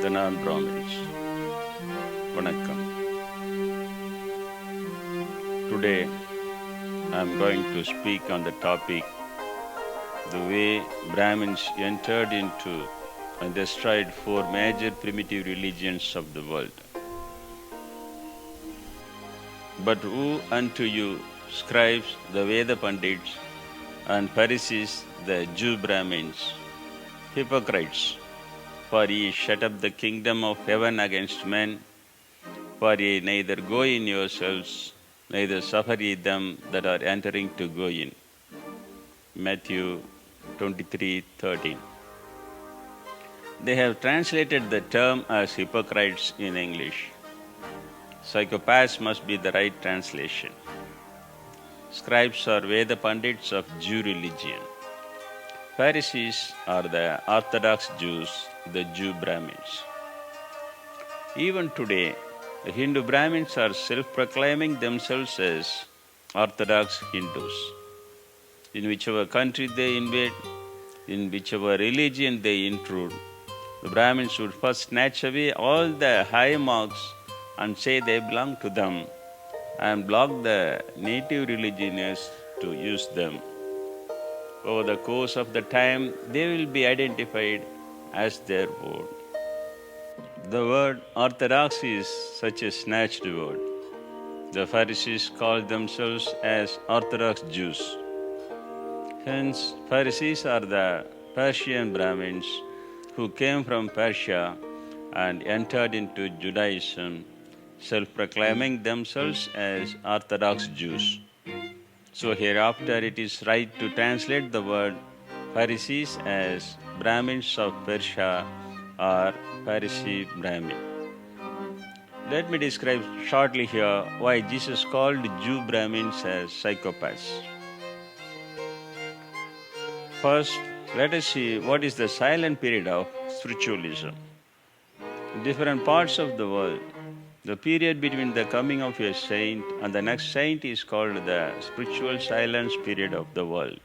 the non-Brahmins. Vanakkam. Today I am going to speak on the topic the way Brahmins entered into and destroyed four major primitive religions of the world. But who unto you, scribes, the Veda Pandits, and Pharisees, the Jew Brahmins, hypocrites, for ye shut up the kingdom of heaven against men, for ye neither go in yourselves, neither suffer ye them that are entering to go in. Matthew 23:13. They have translated the term as hypocrites in English. Psychopaths must be the right translation. Scribes are Veda Pandits of Jew religion. Pharisees are the Orthodox Jews, the Jew Brahmins. Even today, the Hindu Brahmins are self-proclaiming themselves as Orthodox Hindus. In whichever country they invade, in whichever religion they intrude, the Brahmins would first snatch away all the high marks and say they belong to them and block the native religionists to use them. Over the course of the time, they will be identified as their own. The word orthodox is such a snatched word. The Pharisees called themselves as Orthodox Jews. Hence, Pharisees are the Persian Brahmins who came from Persia and entered into Judaism, self-proclaiming themselves as Orthodox Jews. So hereafter it is right to translate the word Pharisees as Brahmins of Persia or Pharisee Brahmin. Let me describe shortly here why Jesus called Jew Brahmins as psychopaths. First, let us see what is the silent period of spiritualism. In different parts of the world, the period between the coming of a saint and the next saint is called the spiritual silence period of the world.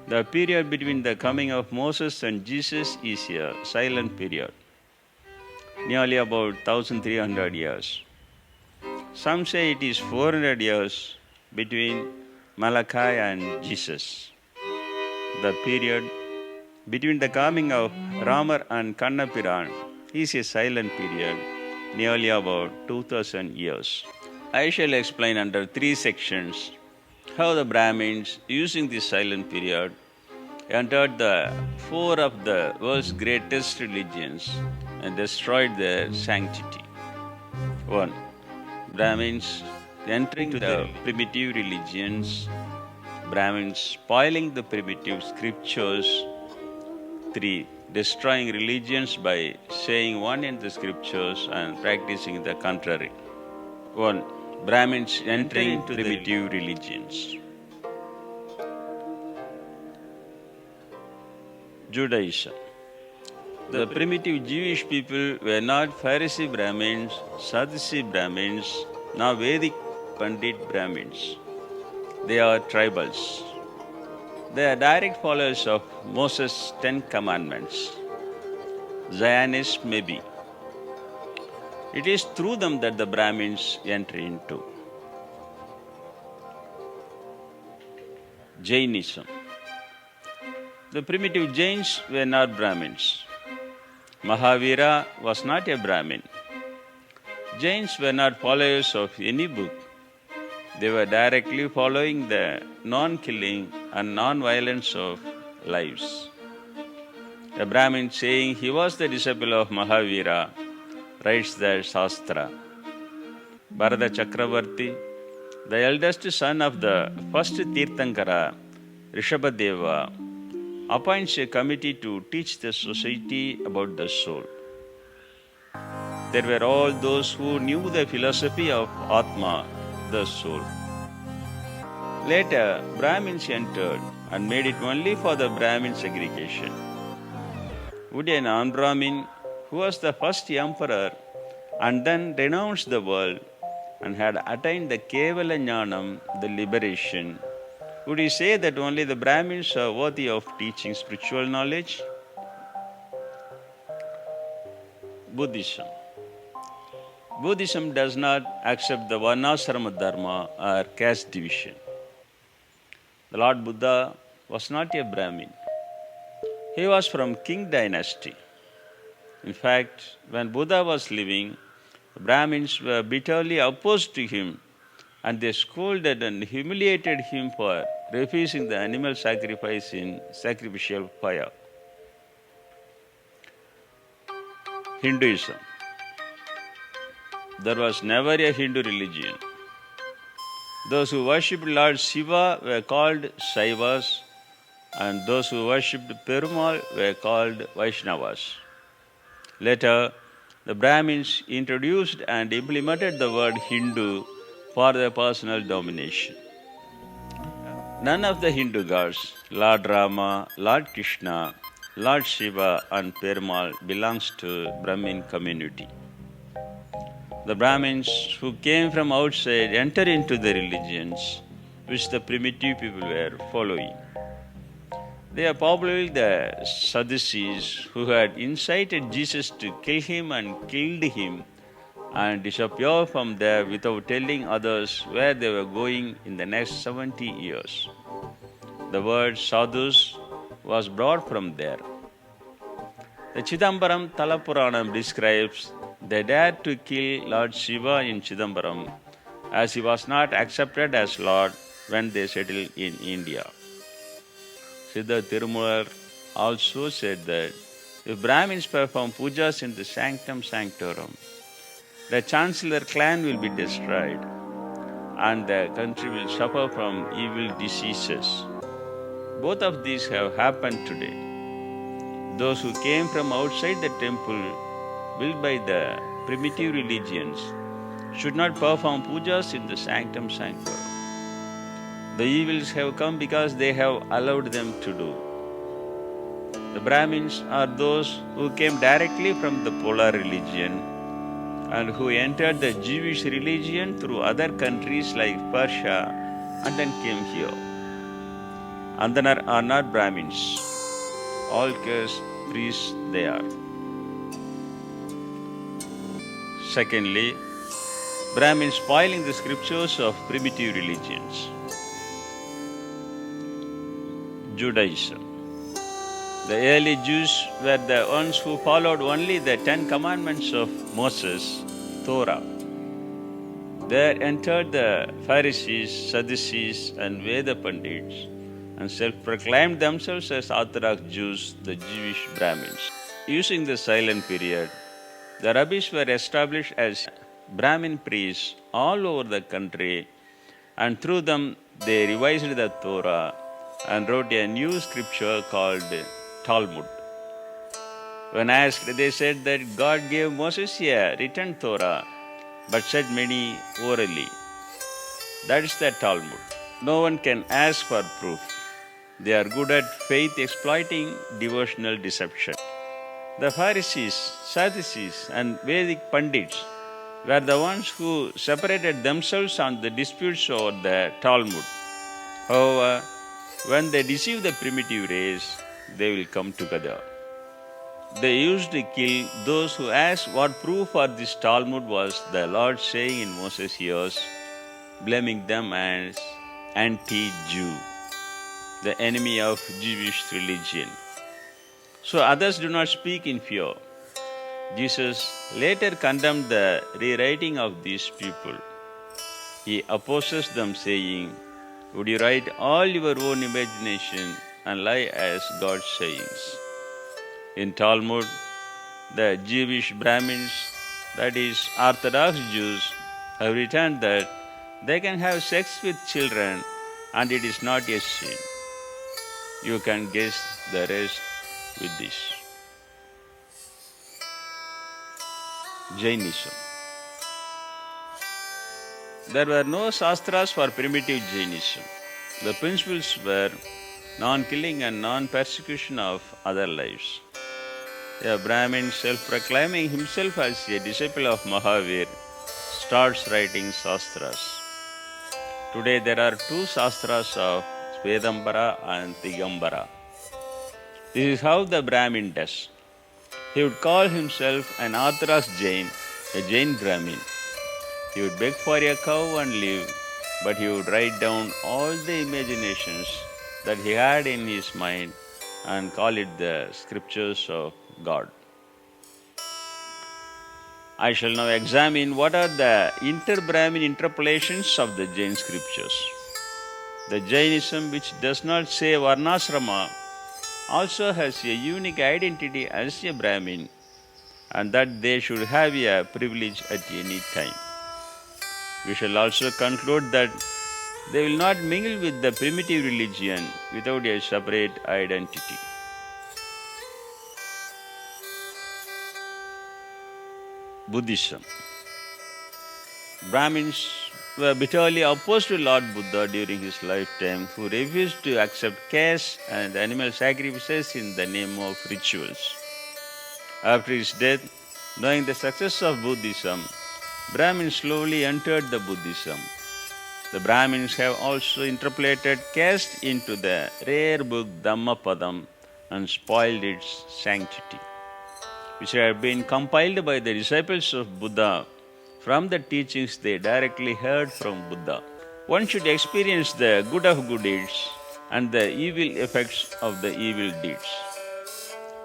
The period between the coming of Moses and Jesus is a silent period, nearly about 1300 years. Some say it is 400 years between Malachi and Jesus. The period between the coming of Ramar and Kannapiran is a silent period, nearly about 2000 years. I shall explain under three sections how the Brahmins, using this silent period, entered the four of the world's greatest religions and destroyed their sanctity. 1. Brahmins entering the primitive religions, Brahmins spoiling the primitive scriptures. 3. Destroying religions by saying one in the scriptures and practicing the contrary. 1. Brahmins entering into primitive religions. Judaism. The primitive Jewish people were not Pharisee Brahmins, Sadducee Brahmins, nor Vedic Pandit Brahmins. They are tribals. They are direct followers of Moses' 10 Commandments. Zionists maybe. It is through them that the Brahmins enter into Jainism. The primitive Jains were not Brahmins. Mahavira was not a Brahmin. Jains were not followers of any book. They were directly following the non-killing and non-violence of lives. A Brahmin saying he was the disciple of Mahavira writes the Shastra. Bharata Chakravarti, the eldest son of the first Tirthankara, Rishabhadeva, appoints a committee to teach the society about the soul. There were all those who knew the philosophy of Atma, the soul. Later, Brahmins entered and made it only for the Brahmin segregation. Would a non-Brahmin, who was the first emperor and then renounced the world and had attained the Kevala Jnanam, the liberation, would he say that only the Brahmins are worthy of teaching spiritual knowledge? Buddhism. Buddhism does not accept the Varnasrama Dharma or caste division. The Lord Buddha was not a Brahmin. He was from King dynasty. In fact, when Buddha was living, the Brahmins were bitterly opposed to him and they scolded and humiliated him for refusing the animal sacrifice in sacrificial fire. Hinduism. There was never a Hindu religion. Those who worshipped Lord Shiva were called Saivas, and those who worshipped Perumal were called Vaishnavas. Later, the Brahmins introduced and implemented the word Hindu for their personal domination. None of the Hindu gods, Lord Rama, Lord Krishna, Lord Shiva, and Perumal belongs to Brahmin community. The Brahmins who came from outside entered into the religions which the primitive people were following. They are probably the Sadducees who had incited Jesus to kill him and killed him and disappear from there without telling others where they were going in the next 70 years. The word sadhus was brought from there. The Chidambaram Talapuranam describes they dared to kill Lord Shiva in Chidambaram as he was not accepted as Lord when they settled in India. Siddha Tirumular also said that if Brahmins perform pujas in the sanctum sanctorum, the Chancellor clan will be destroyed and the country will suffer from evil diseases. Both of these have happened today. Those who came from outside the temple built by the primitive religions should not perform pujas in the sanctum sanctorum. The evils have come because they have allowed them to do. The Brahmins are those who came directly from the polar religion and who entered the Jewish religion through other countries like Persia and then came here. Andanar are not Brahmins. All caste priests they are. Secondly, Brahmins spoiling the scriptures of primitive religions. Judaism. The early Jews were the ones who followed only the 10 commandments of Moses, Torah. There entered the Pharisees, Sadducees, and Veda Pandits and self-proclaimed themselves as Orthodox Jews, the Jewish Brahmins. Using the silent period, the rabbis were established as Brahmin priests all over the country, and through them they revised the Torah and wrote a new scripture called Talmud. When asked, they said that God gave Moses a written Torah, but said many orally. That is the Talmud. No one can ask for proof. They are good at faith exploiting devotional deception. The Pharisees, Sadducees, and Vedic Pandits were the ones who separated themselves on the disputes over the Talmud. However, when they deceive the primitive race, they will come together. They used to kill those who asked what proof for this Talmud was the Lord saying in Moses' ears, blaming them as anti-Jew, the enemy of Jewish religion. So others do not speak in fear. Jesus later condemned the rewriting of these people. He opposes them, saying, "Would you write all your own imagination and lie as God's sayings?" In Talmud, the Jewish Brahmins, that is, Orthodox Jews, have written that they can have sex with children and it is not a sin. You can guess the rest with this. Jainism. There were no Shastras for primitive Jainism. The principles were non-killing and non-persecution of other lives. A Brahmin self-proclaiming himself as a disciple of Mahavir starts writing Shastras. Today there are two Shastras of Svedambara and Digambara. This is how the Brahmin does. He would call himself an Orthodox Jain, a Jain Brahmin. He would beg for a cow and live, but he would write down all the imaginations that he had in his mind and call it the scriptures of God. I shall now examine what are the inter-Brahmin interpolations of the Jain scriptures. The Jainism, which does not say Varnasrama, also has a unique identity as a Brahmin, and that they should have a privilege at any time. We shall also conclude that they will not mingle with the primitive religion without a separate identity. Buddhism. Brahmins were bitterly opposed to Lord Buddha during his lifetime, who refused to accept caste and animal sacrifices in the name of rituals. After his death, knowing the success of Buddhism, Brahmins slowly entered the Buddhism. The Brahmins have also interpolated caste into the rare book Dhammapadam and spoiled its sanctity, which had been compiled by the disciples of Buddha from the teachings they directly heard from Buddha. One should experience the good of good deeds and the evil effects of the evil deeds.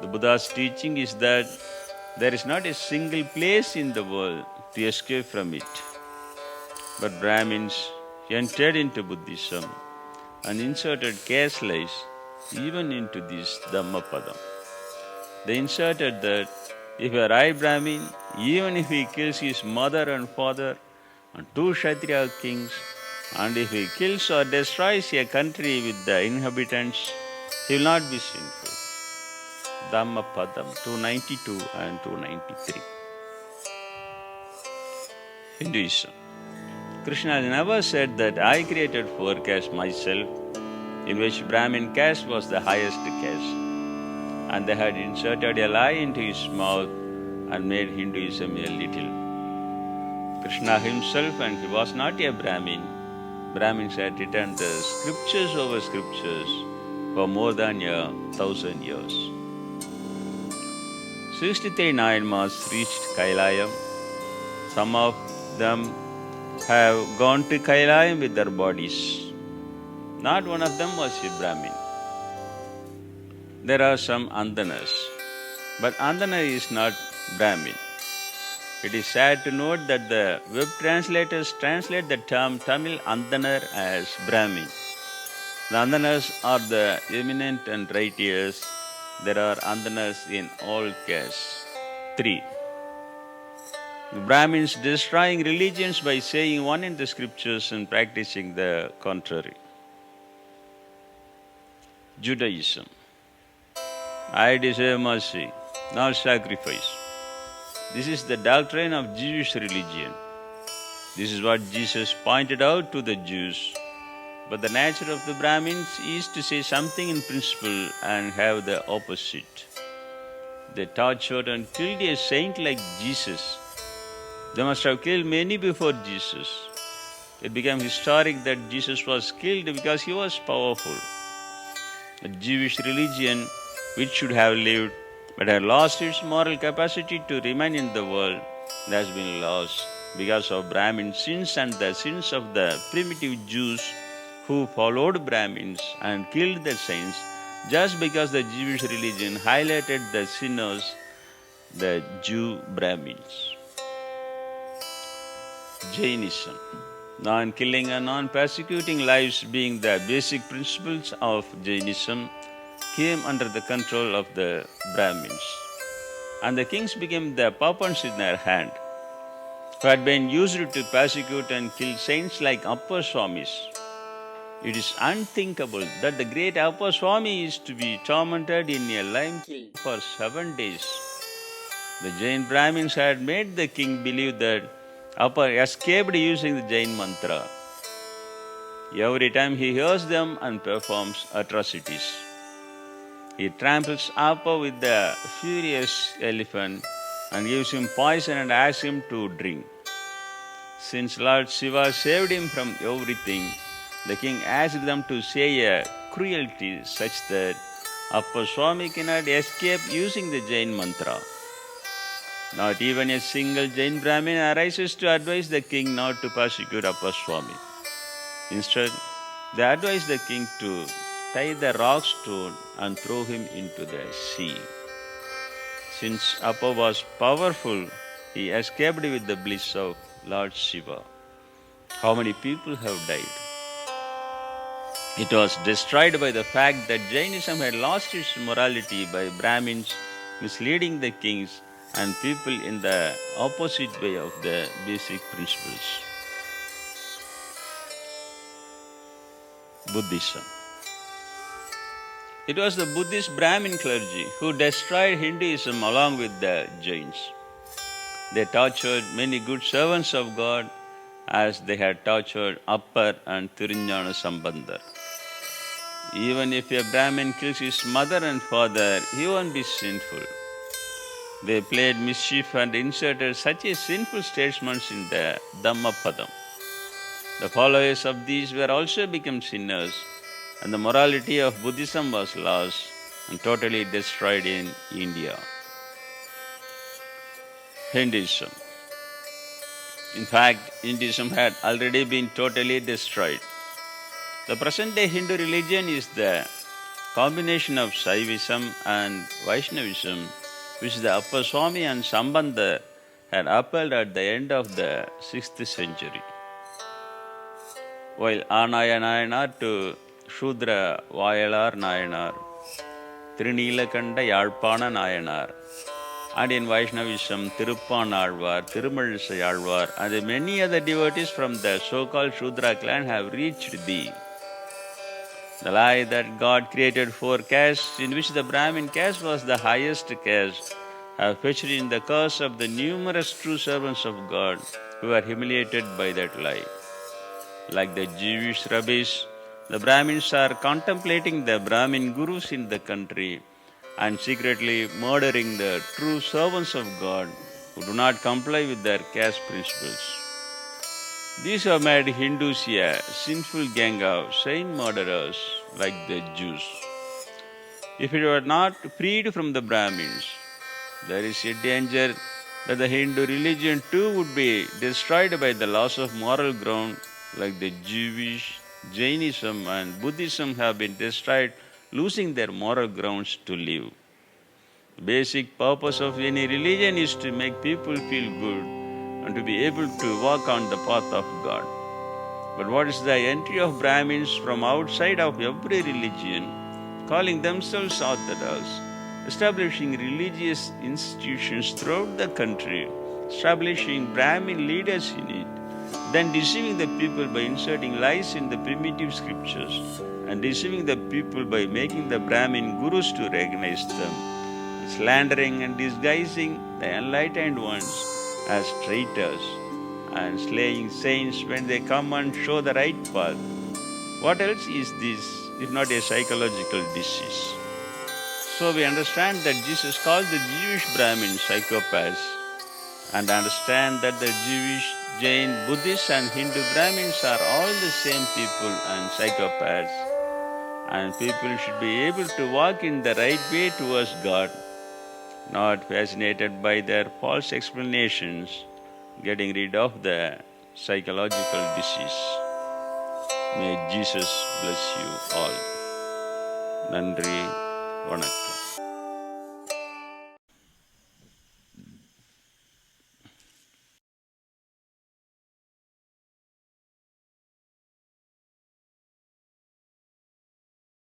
The Buddha's teaching is that there is not a single place in the world to escape from it. But Brahmins entered into Buddhism and inserted caste lies even into this Dhammapadam. They inserted that if a right Brahmin, even if he kills his mother and father and two Kshatriya kings, and if he kills or destroys a country with the inhabitants, he will not be sinful. Dhammapadam 292 and 293. Hinduism. Krishna never said that I created four castes myself, in which Brahmin caste was the highest caste, and they had inserted a lie into his mouth and made Hinduism a little. Krishna himself, and he was not a Brahmin, Brahmins had written the scriptures over scriptures for more than 1,000 years. 63 Nayanmas reached Kailayam. Some of them have gone to Kailayam with their bodies. Not one of them was a Brahmin. There are some Andanas, but Andana is not Brahmin. It is sad to note that the web translators translate the term Tamil Andanar as Brahmin. The Andanas are the eminent and righteous. There are Andanas in all castes. 3. The Brahmins destroying religions by saying one in the scriptures and practicing the contrary. Judaism. I deserve mercy, not sacrifice. This is the doctrine of Jewish religion. This is what Jesus pointed out to the Jews. But the nature of the Brahmins is to say something in principle and have the opposite. They tortured and killed a saint like Jesus. They must have killed many before Jesus. It became historic that Jesus was killed because he was powerful. A Jewish religion, which should have lived but had lost its moral capacity to remain in the world, has been lost because of Brahmin sins and the sins of the primitive Jews who followed Brahmins and killed the saints just because the Jewish religion highlighted the sinners, the Jew Brahmins. Jainism. Non-killing and non-persecuting lives being the basic principles of Jainism came under the control of the Brahmins. And the kings became the weapons in their hand, who had been used to persecute and kill saints like Appar Swamis. It is unthinkable that the great Appar Swami is to be tormented in a lime kiln for 7 days. The Jain Brahmins had made the king believe that Appar escaped using the Jain mantra. Every time he hears them and performs atrocities, he tramples Appar with the furious elephant and gives him poison and asks him to drink. Since Lord Shiva saved him from everything, the king asked them to say a cruelty such that Upper Swami cannot escape using the Jain mantra. Not even a single Jain Brahmin arises to advise the king not to persecute Upper Swami. Instead, they advise the king to tie the rock stone and throw him into the sea. Since Appa was powerful, he escaped with the bliss of Lord Shiva. How many people have died? It was destroyed by the fact that Jainism had lost its morality by Brahmins misleading the kings and people in the opposite way of the basic principles. Buddhism. It was the Buddhist Brahmin clergy who destroyed Hinduism along with the Jains. They tortured many good servants of God as they had tortured Appar and Thiruññana Sambandar. Even if a Brahmin kills his mother and father, he won't be sinful. They played mischief and inserted such a sinful statements in the Dhammapadam. The followers of these were also become sinners, and the morality of Buddhism was lost and totally destroyed in India. Hinduism. In fact, Hinduism had already been totally destroyed. The present-day Hindu religion is the combination of Saivism and Vaishnavism, which the Appar Swami and Sambandar had upheld at the end of the 6th century. While Anaya Nayanar to Shudra Vayalar Nayanar, Trinilakanda Yalpana Nayanar, and in Vaishnavism, Tiruppan Alvar, Tirumalizai Alvar, and many other devotees from the so-called Shudra clan have reached thee. The lie that God created 4 castes, in which the Brahmin caste was the highest caste, have fetched in the curse of the numerous true servants of God who are humiliated by that lie. Like the Jewish rabbis, the Brahmins are contemplating the Brahmin gurus in the country and secretly murdering the true servants of God who do not comply with their caste principles. These have made Hindus a sinful gang of saint murderers like the Jews. If it were not freed from the Brahmins, there is a danger that the Hindu religion too would be destroyed by the loss of moral ground like the Jewish, Jainism and Buddhism have been destroyed, losing their moral grounds to live. The basic purpose of any religion is to make people feel good and to be able to walk on the path of God. But what is the entry of Brahmins from outside of every religion, calling themselves Orthodox, establishing religious institutions throughout the country, establishing Brahmin leaders in it, then deceiving the people by inserting lies in the primitive scriptures and deceiving the people by making the Brahmin gurus to recognize them, slandering and disguising the enlightened ones as traitors and slaying saints when they come and show the right path. What else is this if not a psychological disease? So we understand that Jesus called the Jewish Brahmins psychopaths and understand that the Jewish, Jain, Buddhist and Hindu Brahmins are all the same people and psychopaths, and people should be able to walk in the right way towards God, not fascinated by their false explanations, getting rid of the psychological disease. May Jesus bless you all. Nandri, Vanakkam.